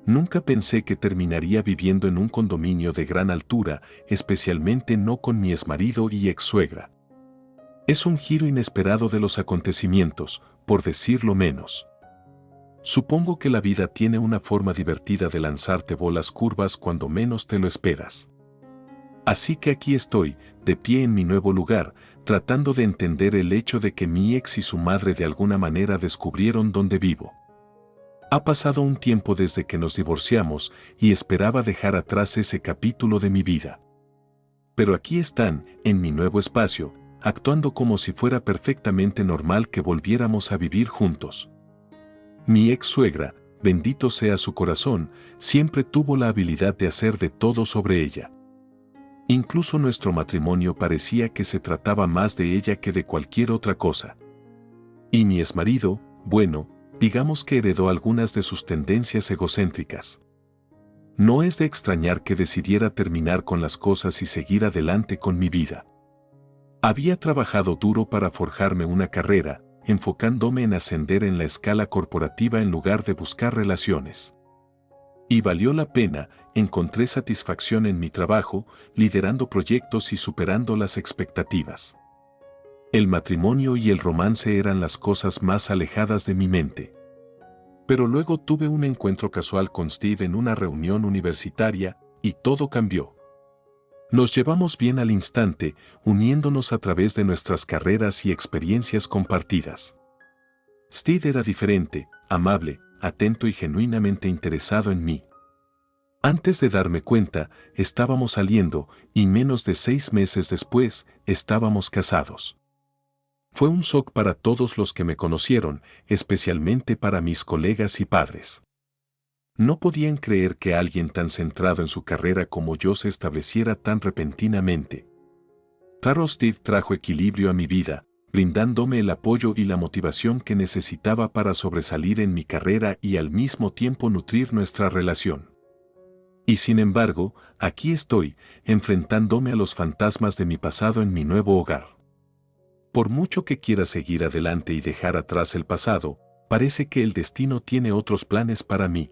Nunca pensé que terminaría viviendo en un condominio de gran altura, especialmente no con mi exmarido y ex-suegra. Es un giro inesperado de los acontecimientos, por decirlo menos. Supongo que la vida tiene una forma divertida de lanzarte bolas curvas cuando menos te lo esperas. Así que aquí estoy, de pie en mi nuevo lugar, tratando de entender el hecho de que mi ex y su madre de alguna manera descubrieron dónde vivo. Ha pasado un tiempo desde que nos divorciamos y esperaba dejar atrás ese capítulo de mi vida. Pero aquí están, en mi nuevo espacio, actuando como si fuera perfectamente normal que volviéramos a vivir juntos. Mi ex suegra, bendito sea su corazón, siempre tuvo la habilidad de hacer de todo sobre ella. Incluso nuestro matrimonio parecía que se trataba más de ella que de cualquier otra cosa. Y mi exmarido, bueno, digamos que heredó algunas de sus tendencias egocéntricas. No es de extrañar que decidiera terminar con las cosas y seguir adelante con mi vida. Había trabajado duro para forjarme una carrera, enfocándome en ascender en la escala corporativa en lugar de buscar relaciones. Y valió la pena, encontré satisfacción en mi trabajo, liderando proyectos y superando las expectativas. El matrimonio y el romance eran las cosas más alejadas de mi mente. Pero luego tuve un encuentro casual con Steve en una reunión universitaria, y todo cambió. Nos llevamos bien al instante, uniéndonos a través de nuestras carreras y experiencias compartidas. Steve era diferente, amable, atento y genuinamente interesado en mí. Antes de darme cuenta, estábamos saliendo, y menos de 6 meses después, estábamos casados. Fue un shock para todos los que me conocieron, especialmente para mis colegas y padres. No podían creer que alguien tan centrado en su carrera como yo se estableciera tan repentinamente. Claro, Steve trajo equilibrio a mi vida, brindándome el apoyo y la motivación que necesitaba para sobresalir en mi carrera y al mismo tiempo nutrir nuestra relación. Y sin embargo, aquí estoy, enfrentándome a los fantasmas de mi pasado en mi nuevo hogar. Por mucho que quiera seguir adelante y dejar atrás el pasado, parece que el destino tiene otros planes para mí.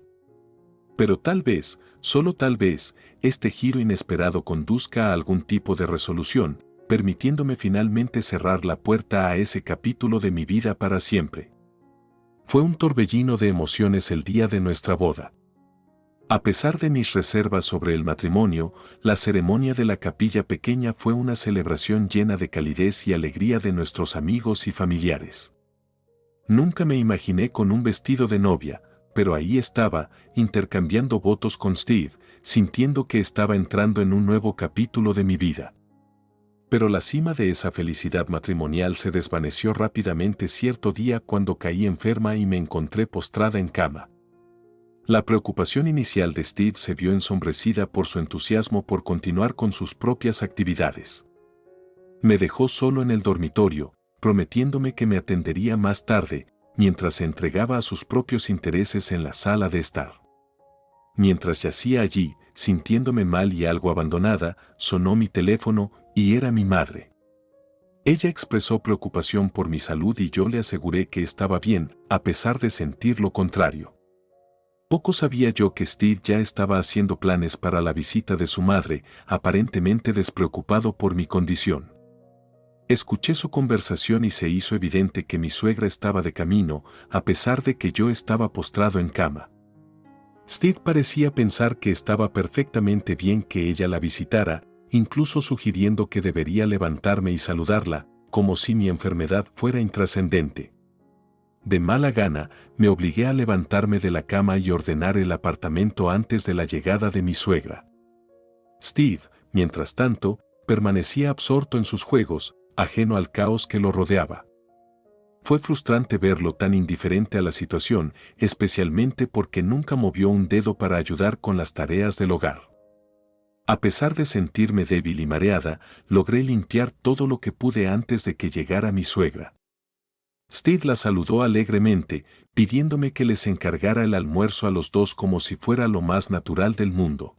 Pero tal vez, solo tal vez, este giro inesperado conduzca a algún tipo de resolución, permitiéndome finalmente cerrar la puerta a ese capítulo de mi vida para siempre. Fue un torbellino de emociones el día de nuestra boda. A pesar de mis reservas sobre el matrimonio, la ceremonia de la capilla pequeña fue una celebración llena de calidez y alegría de nuestros amigos y familiares. Nunca me imaginé con un vestido de novia, pero ahí estaba, intercambiando votos con Steve, sintiendo que estaba entrando en un nuevo capítulo de mi vida. Pero la cima de esa felicidad matrimonial se desvaneció rápidamente cierto día cuando caí enferma y me encontré postrada en cama. La preocupación inicial de Steve se vio ensombrecida por su entusiasmo por continuar con sus propias actividades. Me dejó solo en el dormitorio, prometiéndome que me atendería más tarde, mientras se entregaba a sus propios intereses en la sala de estar. Mientras yacía allí, sintiéndome mal y algo abandonada, sonó mi teléfono y era mi madre. Ella expresó preocupación por mi salud y yo le aseguré que estaba bien, a pesar de sentir lo contrario. Poco sabía yo que Steve ya estaba haciendo planes para la visita de su madre, aparentemente despreocupado por mi condición. Escuché su conversación y se hizo evidente que mi suegra estaba de camino, a pesar de que yo estaba postrado en cama. Steve parecía pensar que estaba perfectamente bien que ella la visitara, incluso sugiriendo que debería levantarme y saludarla, como si mi enfermedad fuera intrascendente. De mala gana, me obligué a levantarme de la cama y ordenar el apartamento antes de la llegada de mi suegra. Steve, mientras tanto, permanecía absorto en sus juegos, ajeno al caos que lo rodeaba. Fue frustrante verlo tan indiferente a la situación, especialmente porque nunca movió un dedo para ayudar con las tareas del hogar. A pesar de sentirme débil y mareada, logré limpiar todo lo que pude antes de que llegara mi suegra. Steve la saludó alegremente, pidiéndome que les encargara el almuerzo a los dos como si fuera lo más natural del mundo.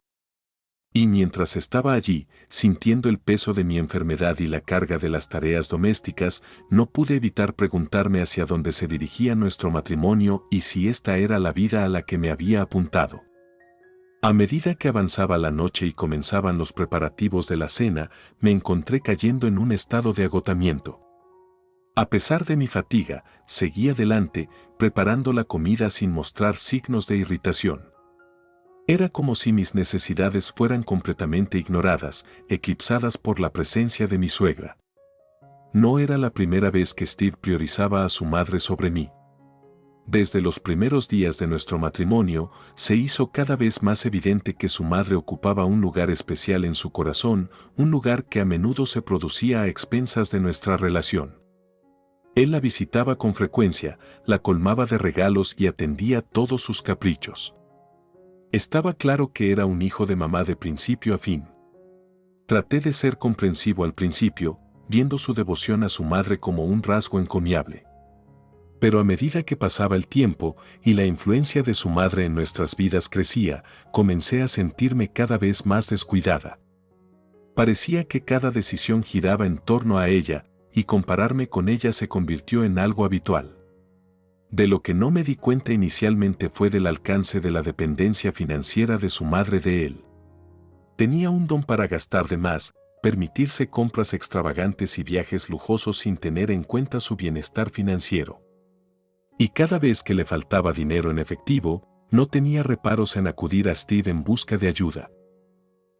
Y mientras estaba allí, sintiendo el peso de mi enfermedad y la carga de las tareas domésticas, no pude evitar preguntarme hacia dónde se dirigía nuestro matrimonio y si esta era la vida a la que me había apuntado. A medida que avanzaba la noche y comenzaban los preparativos de la cena, me encontré cayendo en un estado de agotamiento. A pesar de mi fatiga, seguí adelante, preparando la comida sin mostrar signos de irritación. Era como si mis necesidades fueran completamente ignoradas, eclipsadas por la presencia de mi suegra. No era la primera vez que Steve priorizaba a su madre sobre mí. Desde los primeros días de nuestro matrimonio, se hizo cada vez más evidente que su madre ocupaba un lugar especial en su corazón, un lugar que a menudo se producía a expensas de nuestra relación. Él la visitaba con frecuencia, la colmaba de regalos y atendía todos sus caprichos. Estaba claro que era un hijo de mamá de principio a fin. Traté de ser comprensivo al principio, viendo su devoción a su madre como un rasgo encomiable. Pero a medida que pasaba el tiempo y la influencia de su madre en nuestras vidas crecía, comencé a sentirme cada vez más descuidada. Parecía que cada decisión giraba en torno a ella, y compararme con ella se convirtió en algo habitual. De lo que no me di cuenta inicialmente fue del alcance de la dependencia financiera de su madre de él. Tenía un don para gastar de más, permitirse compras extravagantes y viajes lujosos sin tener en cuenta su bienestar financiero. Y cada vez que le faltaba dinero en efectivo, no tenía reparos en acudir a Steve en busca de ayuda.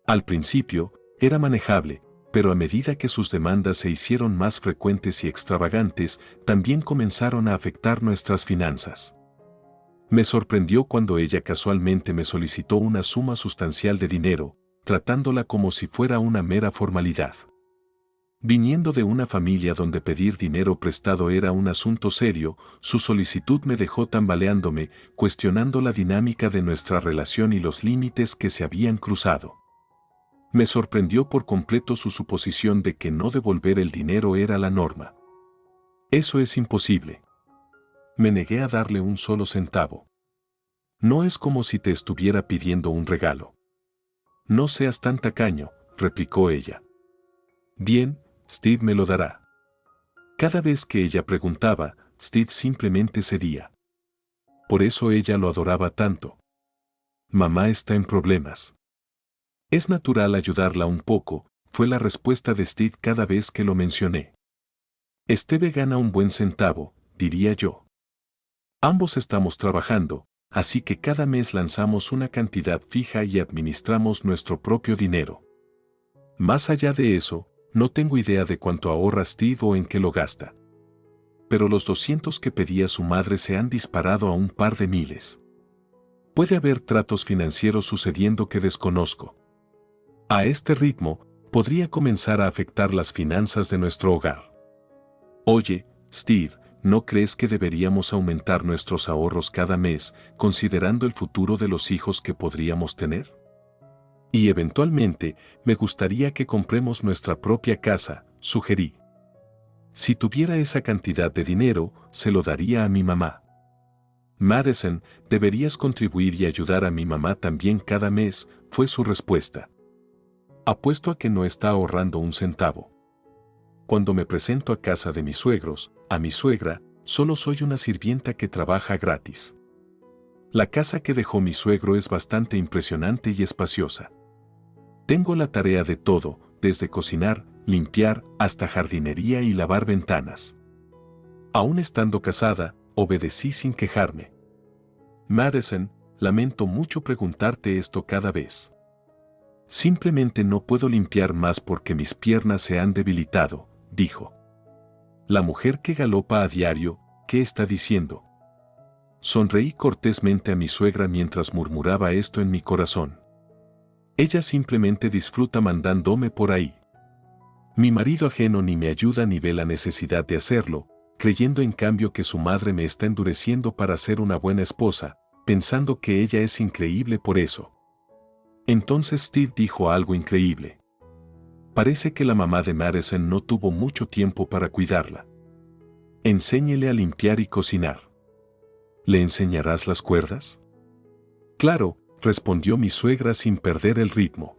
Al principio, era manejable, pero a medida que sus demandas se hicieron más frecuentes y extravagantes, también comenzaron a afectar nuestras finanzas. Me sorprendió cuando ella casualmente me solicitó una suma sustancial de dinero, tratándola como si fuera una mera formalidad. Viniendo de una familia donde pedir dinero prestado era un asunto serio, su solicitud me dejó tambaleándome, cuestionando la dinámica de nuestra relación y los límites que se habían cruzado. Me sorprendió por completo su suposición de que no devolver el dinero era la norma. Eso es imposible. Me negué a darle un solo centavo. No es como si te estuviera pidiendo un regalo. No seas tan tacaño, replicó ella. Bien, Steve me lo dará. Cada vez que ella preguntaba, Steve simplemente cedía. Por eso ella lo adoraba tanto. Mamá está en problemas. Es natural ayudarla un poco, fue la respuesta de Steve cada vez que lo mencioné. Steve gana un buen centavo, diría yo. Ambos estamos trabajando, así que cada mes lanzamos una cantidad fija y administramos nuestro propio dinero. Más allá de eso, no tengo idea de cuánto ahorra Steve o en qué lo gasta. Pero los 200 que pedía su madre se han disparado a un par de miles. Puede haber tratos financieros sucediendo que desconozco. A este ritmo, podría comenzar a afectar las finanzas de nuestro hogar. Oye, Steve, ¿no crees que deberíamos aumentar nuestros ahorros cada mes, considerando el futuro de los hijos que podríamos tener? Y eventualmente, me gustaría que compremos nuestra propia casa, sugerí. Si tuviera esa cantidad de dinero, se lo daría a mi mamá. Madison, deberías contribuir y ayudar a mi mamá también cada mes, fue su respuesta. Apuesto a que no está ahorrando un centavo. Cuando me presento a casa de mis suegros, a mi suegra, solo soy una sirvienta que trabaja gratis. La casa que dejó mi suegro es bastante impresionante y espaciosa. Tengo la tarea de todo, desde cocinar, limpiar, hasta jardinería y lavar ventanas. Aún estando casada, obedecí sin quejarme. Madison, lamento mucho preguntarte esto cada vez. Simplemente no puedo limpiar más porque mis piernas se han debilitado, dijo. La mujer que galopa a diario, ¿qué está diciendo? Sonreí cortésmente a mi suegra mientras murmuraba esto en mi corazón. Ella simplemente disfruta mandándome por ahí. Mi marido ajeno ni me ayuda ni ve la necesidad de hacerlo, creyendo en cambio que su madre me está endureciendo para ser una buena esposa, pensando que ella es increíble por eso. Entonces Steve dijo algo increíble. Parece que la mamá de Madison no tuvo mucho tiempo para cuidarla. Enséñele a limpiar y cocinar. ¿Le enseñarás las cuerdas? Claro, respondió mi suegra sin perder el ritmo.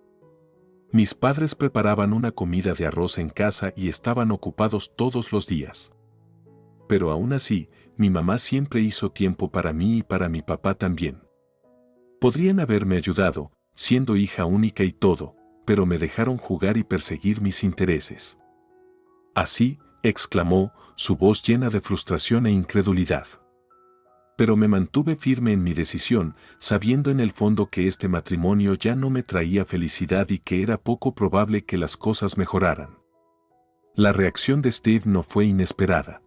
Mis padres preparaban una comida de arroz en casa y estaban ocupados todos los días. Pero aún así, mi mamá siempre hizo tiempo para mí y para mi papá también. Podrían haberme ayudado, siendo hija única y todo, pero me dejaron jugar y perseguir mis intereses. Así, exclamó, su voz llena de frustración e incredulidad. Pero me mantuve firme en mi decisión, sabiendo en el fondo que este matrimonio ya no me traía felicidad y que era poco probable que las cosas mejoraran. La reacción de Steve no fue inesperada.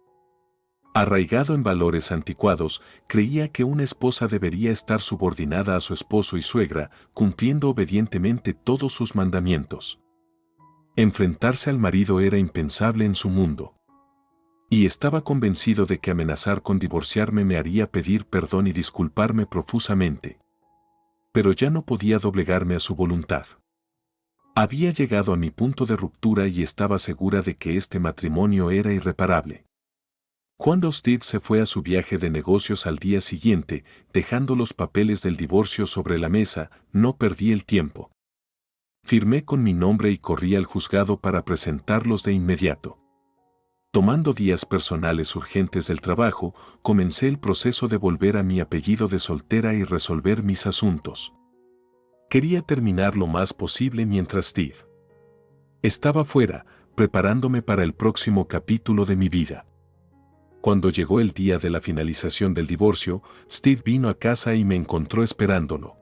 Arraigado en valores anticuados, creía que una esposa debería estar subordinada a su esposo y suegra, cumpliendo obedientemente todos sus mandamientos. Enfrentarse al marido era impensable en su mundo. Y estaba convencido de que amenazar con divorciarme me haría pedir perdón y disculparme profusamente. Pero ya no podía doblegarme a su voluntad. Había llegado a mi punto de ruptura y estaba segura de que este matrimonio era irreparable. Cuando Steve se fue a su viaje de negocios al día siguiente, dejando los papeles del divorcio sobre la mesa, no perdí el tiempo. Firmé con mi nombre y corrí al juzgado para presentarlos de inmediato. Tomando días personales urgentes del trabajo, comencé el proceso de volver a mi apellido de soltera y resolver mis asuntos. Quería terminar lo más posible mientras Steve estaba fuera, preparándome para el próximo capítulo de mi vida. Cuando llegó el día de la finalización del divorcio, Steve vino a casa y me encontró esperándolo.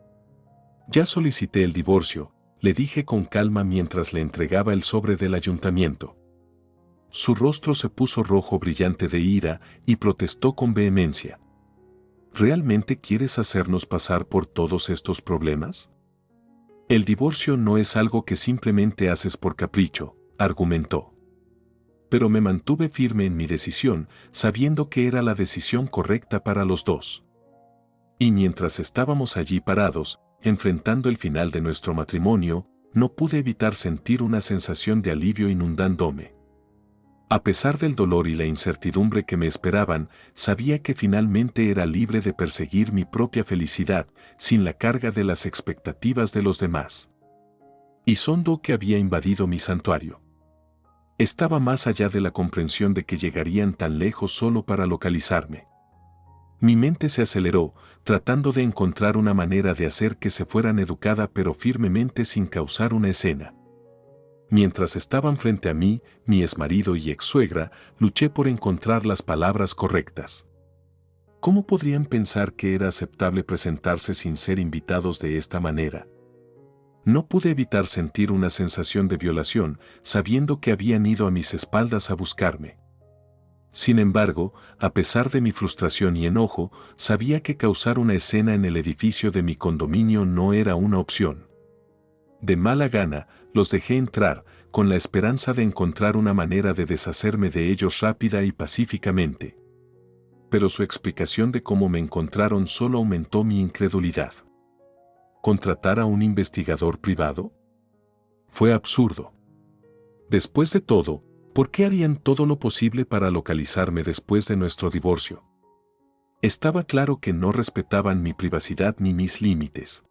Ya solicité el divorcio, le dije con calma mientras le entregaba el sobre del ayuntamiento. Su rostro se puso rojo brillante de ira y protestó con vehemencia. ¿Realmente quieres hacernos pasar por todos estos problemas? El divorcio no es algo que simplemente haces por capricho, argumentó. Pero me mantuve firme en mi decisión, sabiendo que era la decisión correcta para los dos. Y mientras estábamos allí parados, enfrentando el final de nuestro matrimonio, no pude evitar sentir una sensación de alivio inundándome. A pesar del dolor y la incertidumbre que me esperaban, sabía que finalmente era libre de perseguir mi propia felicidad, sin la carga de las expectativas de los demás. Y Sondo que había invadido mi santuario. Estaba más allá de la comprensión de que llegarían tan lejos solo para localizarme. Mi mente se aceleró, tratando de encontrar una manera de hacer que se fueran educada pero firmemente sin causar una escena. Mientras estaban frente a mí, mi exmarido y ex-suegra, luché por encontrar las palabras correctas. ¿Cómo podrían pensar que era aceptable presentarse sin ser invitados de esta manera? No pude evitar sentir una sensación de violación, sabiendo que habían ido a mis espaldas a buscarme. Sin embargo, a pesar de mi frustración y enojo, sabía que causar una escena en el edificio de mi condominio no era una opción. De mala gana, los dejé entrar, con la esperanza de encontrar una manera de deshacerme de ellos rápida y pacíficamente. Pero su explicación de cómo me encontraron solo aumentó mi incredulidad. ¿Contratar a un investigador privado? Fue absurdo. Después de todo, ¿por qué harían todo lo posible para localizarme después de nuestro divorcio? Estaba claro que no respetaban mi privacidad ni mis límites.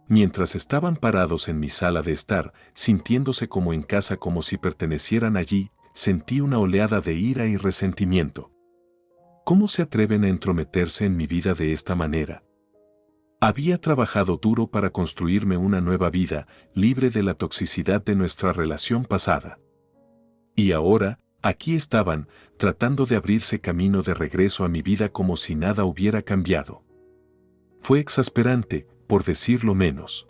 Mientras estaban parados en mi sala de estar, sintiéndose como en casa como si pertenecieran allí, sentí una oleada de ira y resentimiento. ¿Cómo se atreven a entrometerse en mi vida de esta manera? Había trabajado duro para construirme una nueva vida, libre de la toxicidad de nuestra relación pasada. Y ahora, aquí estaban, tratando de abrirse camino de regreso a mi vida como si nada hubiera cambiado. Fue exasperante, por decirlo menos.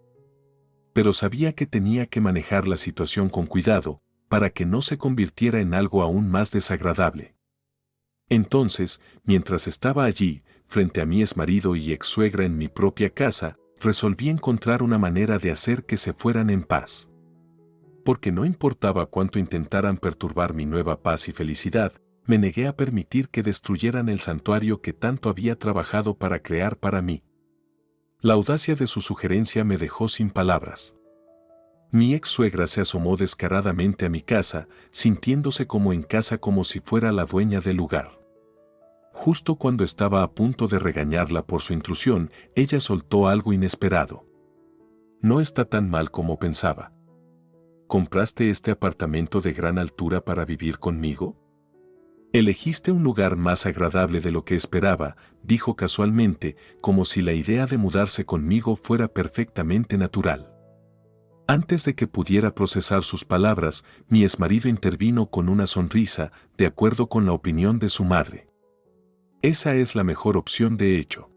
Pero sabía que tenía que manejar la situación con cuidado, para que no se convirtiera en algo aún más desagradable. Entonces, mientras estaba allí, frente a mi exmarido y ex-suegra en mi propia casa, resolví encontrar una manera de hacer que se fueran en paz. Porque no importaba cuánto intentaran perturbar mi nueva paz y felicidad, me negué a permitir que destruyeran el santuario que tanto había trabajado para crear para mí. La audacia de su sugerencia me dejó sin palabras. Mi ex-suegra se asomó descaradamente a mi casa, sintiéndose como en casa como si fuera la dueña del lugar. Justo cuando estaba a punto de regañarla por su intrusión, ella soltó algo inesperado. No está tan mal como pensaba. ¿Compraste este apartamento de gran altura para vivir conmigo? Elegiste un lugar más agradable de lo que esperaba, dijo casualmente, como si la idea de mudarse conmigo fuera perfectamente natural. Antes de que pudiera procesar sus palabras, mi exmarido intervino con una sonrisa, de acuerdo con la opinión de su madre. Esa es la mejor opción de hecho.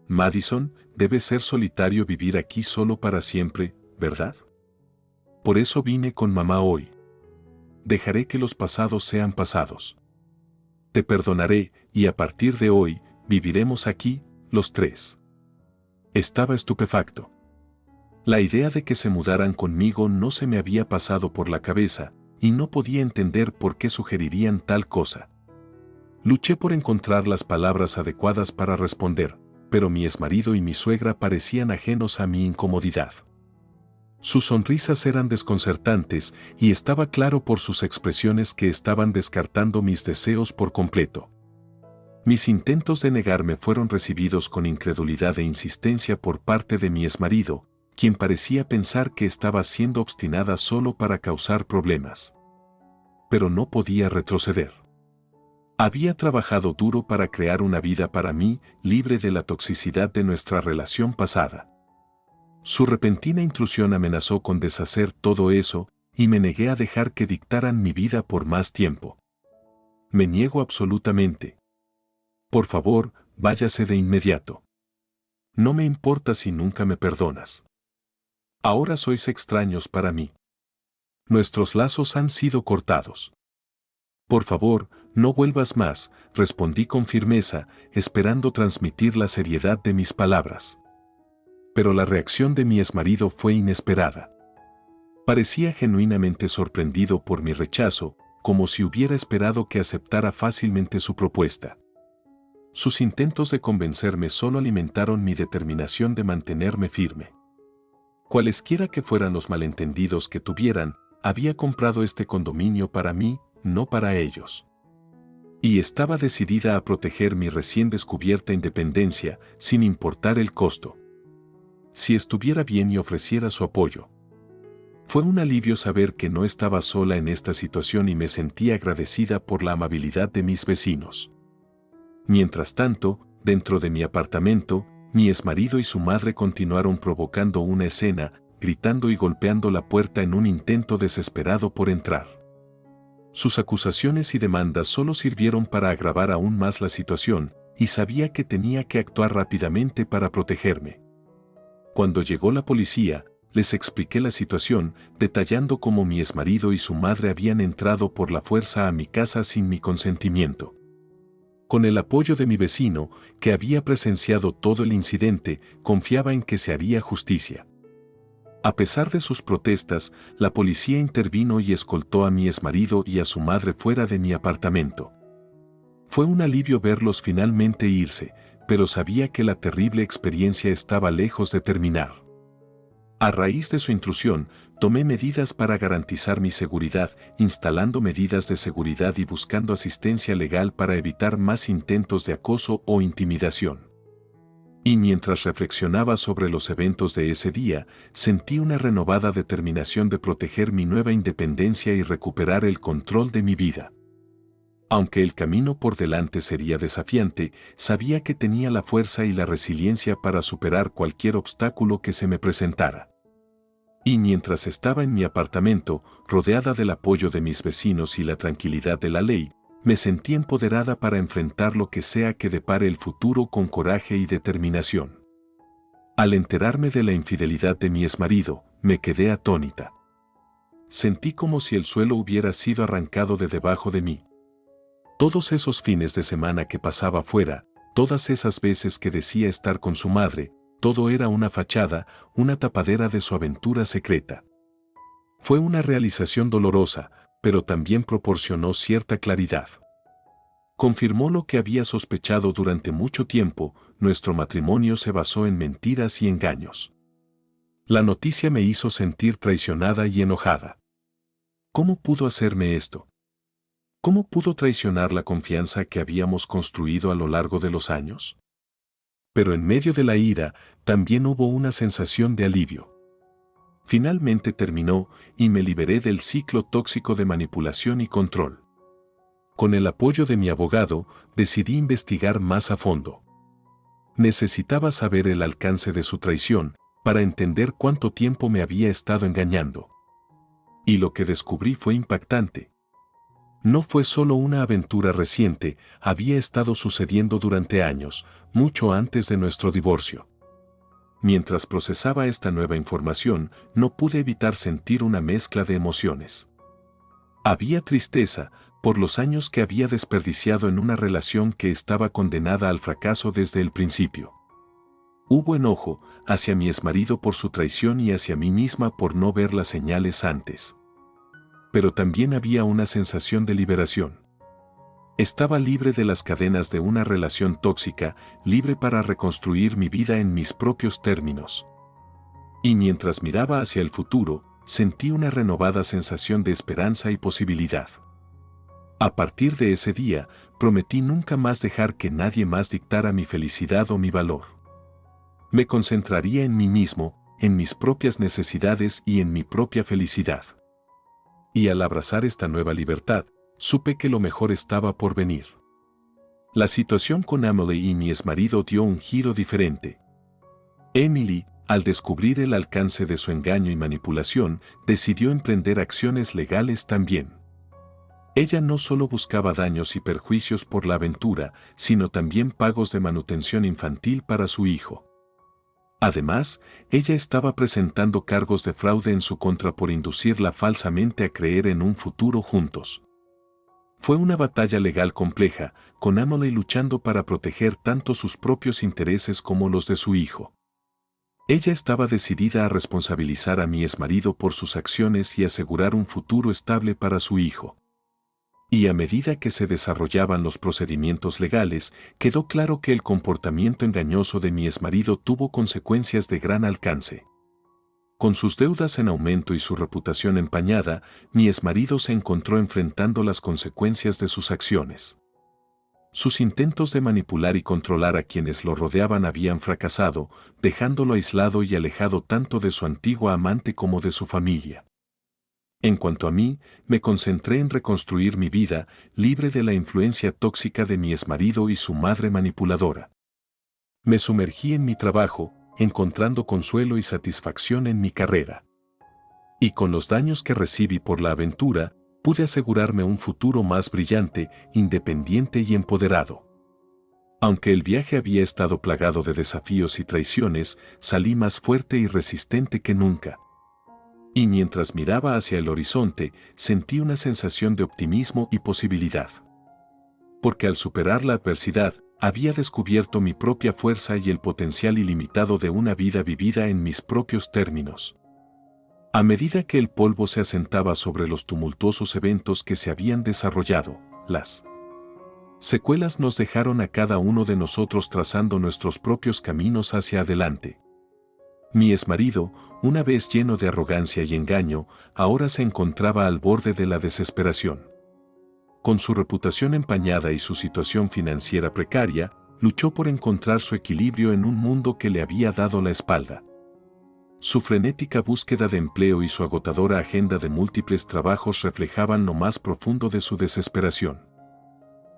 Madison, debe ser solitario vivir aquí solo para siempre, ¿verdad? Por eso vine con mamá hoy. Dejaré que los pasados sean pasados. Te perdonaré, y a partir de hoy, viviremos aquí, los tres. Estaba estupefacto. La idea de que se mudaran conmigo no se me había pasado por la cabeza, y no podía entender por qué sugerirían tal cosa. Luché por encontrar las palabras adecuadas para responder, pero mi exmarido y mi suegra parecían ajenos a mi incomodidad. Sus sonrisas eran desconcertantes y estaba claro por sus expresiones que estaban descartando mis deseos por completo. Mis intentos de negarme fueron recibidos con incredulidad e insistencia por parte de mi exmarido, quien parecía pensar que estaba siendo obstinada solo para causar problemas. Pero no podía retroceder. Había trabajado duro para crear una vida para mí, libre de la toxicidad de nuestra relación pasada. Su repentina intrusión amenazó con deshacer todo eso, y me negué a dejar que dictaran mi vida por más tiempo. Me niego absolutamente. Por favor, váyase de inmediato. No me importa si nunca me perdonas. Ahora sois extraños para mí. Nuestros lazos han sido cortados. Por favor, no vuelvas más, respondí con firmeza, esperando transmitir la seriedad de mis palabras. Pero la reacción de mi exmarido fue inesperada. Parecía genuinamente sorprendido por mi rechazo, como si hubiera esperado que aceptara fácilmente su propuesta. Sus intentos de convencerme solo alimentaron mi determinación de mantenerme firme. Cualesquiera que fueran los malentendidos que tuvieran, había comprado este condominio para mí, no para ellos. Y estaba decidida a proteger mi recién descubierta independencia, sin importar el costo. Si estuviera bien y ofreciera su apoyo. Fue un alivio saber que no estaba sola en esta situación y me sentí agradecida por la amabilidad de mis vecinos. Mientras tanto, dentro de mi apartamento, mi exmarido y su madre continuaron provocando una escena, gritando y golpeando la puerta en un intento desesperado por entrar. Sus acusaciones y demandas solo sirvieron para agravar aún más la situación, y sabía que tenía que actuar rápidamente para protegerme. Cuando llegó la policía, les expliqué la situación, detallando cómo mi exmarido y su madre habían entrado por la fuerza a mi casa sin mi consentimiento. Con el apoyo de mi vecino, que había presenciado todo el incidente, confiaba en que se haría justicia. A pesar de sus protestas, la policía intervino y escoltó a mi exmarido y a su madre fuera de mi apartamento. Fue un alivio verlos finalmente irse, pero sabía que la terrible experiencia estaba lejos de terminar. A raíz de su intrusión, tomé medidas para garantizar mi seguridad, instalando medidas de seguridad y buscando asistencia legal para evitar más intentos de acoso o intimidación. Y mientras reflexionaba sobre los eventos de ese día, sentí una renovada determinación de proteger mi nueva independencia y recuperar el control de mi vida. Aunque el camino por delante sería desafiante, sabía que tenía la fuerza y la resiliencia para superar cualquier obstáculo que se me presentara. Y mientras estaba en mi apartamento, rodeada del apoyo de mis vecinos y la tranquilidad de la ley, me sentí empoderada para enfrentar lo que sea que depare el futuro con coraje y determinación. Al enterarme de la infidelidad de mi exmarido, me quedé atónita. Sentí como si el suelo hubiera sido arrancado de debajo de mí. Todos esos fines de semana que pasaba fuera, todas esas veces que decía estar con su madre, todo era una fachada, una tapadera de su aventura secreta. Fue una realización dolorosa, pero también proporcionó cierta claridad. Confirmó lo que había sospechado durante mucho tiempo: nuestro matrimonio se basó en mentiras y engaños. La noticia me hizo sentir traicionada y enojada. ¿Cómo pudo hacerme esto? ¿Cómo pudo traicionar la confianza que habíamos construido a lo largo de los años? Pero en medio de la ira, también hubo una sensación de alivio. Finalmente terminó y me liberé del ciclo tóxico de manipulación y control. Con el apoyo de mi abogado, decidí investigar más a fondo. Necesitaba saber el alcance de su traición para entender cuánto tiempo me había estado engañando. Y lo que descubrí fue impactante. No fue solo una aventura reciente, había estado sucediendo durante años, mucho antes de nuestro divorcio. Mientras procesaba esta nueva información, no pude evitar sentir una mezcla de emociones. Había tristeza por los años que había desperdiciado en una relación que estaba condenada al fracaso desde el principio. Hubo enojo hacia mi exmarido por su traición y hacia mí misma por no ver las señales antes. Pero también había una sensación de liberación. Estaba libre de las cadenas de una relación tóxica, libre para reconstruir mi vida en mis propios términos. Y mientras miraba hacia el futuro, sentí una renovada sensación de esperanza y posibilidad. A partir de ese día, prometí nunca más dejar que nadie más dictara mi felicidad o mi valor. Me concentraría en mí mismo, en mis propias necesidades y en mi propia felicidad. Y al abrazar esta nueva libertad, supe que lo mejor estaba por venir. La situación con Emily y mi exmarido dio un giro diferente. Emily, al descubrir el alcance de su engaño y manipulación, decidió emprender acciones legales también. Ella no solo buscaba daños y perjuicios por la aventura, sino también pagos de manutención infantil para su hijo. Además, ella estaba presentando cargos de fraude en su contra por inducirla falsamente a creer en un futuro juntos. Fue una batalla legal compleja, con Emily luchando para proteger tanto sus propios intereses como los de su hijo. Ella estaba decidida a responsabilizar a mi exmarido por sus acciones y asegurar un futuro estable para su hijo. Y a medida que se desarrollaban los procedimientos legales, quedó claro que el comportamiento engañoso de mi exmarido tuvo consecuencias de gran alcance. Con sus deudas en aumento y su reputación empañada, mi exmarido se encontró enfrentando las consecuencias de sus acciones. Sus intentos de manipular y controlar a quienes lo rodeaban habían fracasado, dejándolo aislado y alejado tanto de su antigua amante como de su familia. En cuanto a mí, me concentré en reconstruir mi vida, libre de la influencia tóxica de mi exmarido y su madre manipuladora. Me sumergí en mi trabajo, encontrando consuelo y satisfacción en mi carrera. Y con los daños que recibí por la aventura, pude asegurarme un futuro más brillante, independiente y empoderado. Aunque el viaje había estado plagado de desafíos y traiciones, salí más fuerte y resistente que nunca. Y mientras miraba hacia el horizonte, sentí una sensación de optimismo y posibilidad. Porque al superar la adversidad, había descubierto mi propia fuerza y el potencial ilimitado de una vida vivida en mis propios términos. A medida que el polvo se asentaba sobre los tumultuosos eventos que se habían desarrollado, las secuelas nos dejaron a cada uno de nosotros trazando nuestros propios caminos hacia adelante. Mi exmarido, una vez lleno de arrogancia y engaño, ahora se encontraba al borde de la desesperación. Con su reputación empañada y su situación financiera precaria, luchó por encontrar su equilibrio en un mundo que le había dado la espalda. Su frenética búsqueda de empleo y su agotadora agenda de múltiples trabajos reflejaban lo más profundo de su desesperación.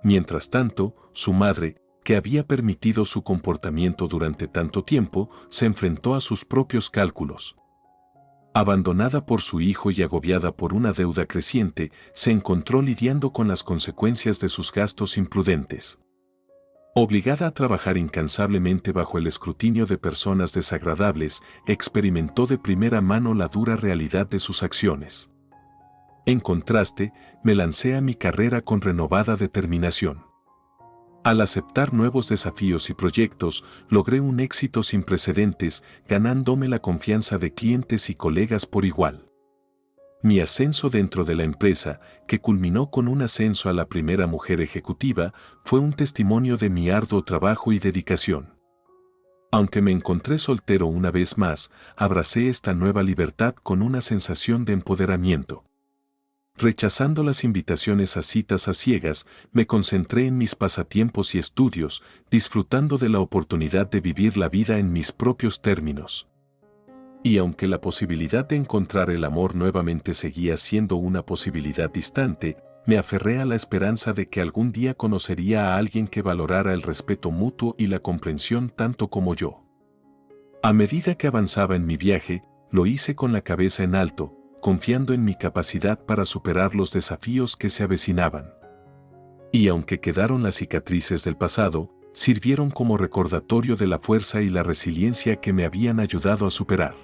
Mientras tanto, su madre, que había permitido su comportamiento durante tanto tiempo, se enfrentó a sus propios cálculos. Abandonada por su hijo y agobiada por una deuda creciente, se encontró lidiando con las consecuencias de sus gastos imprudentes. Obligada a trabajar incansablemente bajo el escrutinio de personas desagradables, experimentó de primera mano la dura realidad de sus acciones. En contraste, me lancé a mi carrera con renovada determinación. Al aceptar nuevos desafíos y proyectos, logré un éxito sin precedentes, ganándome la confianza de clientes y colegas por igual. Mi ascenso dentro de la empresa, que culminó con un ascenso a la primera mujer ejecutiva, fue un testimonio de mi arduo trabajo y dedicación. Aunque me encontré soltero una vez más, abracé esta nueva libertad con una sensación de empoderamiento. Rechazando las invitaciones a citas a ciegas, me concentré en mis pasatiempos y estudios, disfrutando de la oportunidad de vivir la vida en mis propios términos. Y aunque la posibilidad de encontrar el amor nuevamente seguía siendo una posibilidad distante, me aferré a la esperanza de que algún día conocería a alguien que valorara el respeto mutuo y la comprensión tanto como yo. A medida que avanzaba en mi viaje, lo hice con la cabeza en alto, confiando en mi capacidad para superar los desafíos que se avecinaban. Y aunque quedaron las cicatrices del pasado, sirvieron como recordatorio de la fuerza y la resiliencia que me habían ayudado a superar.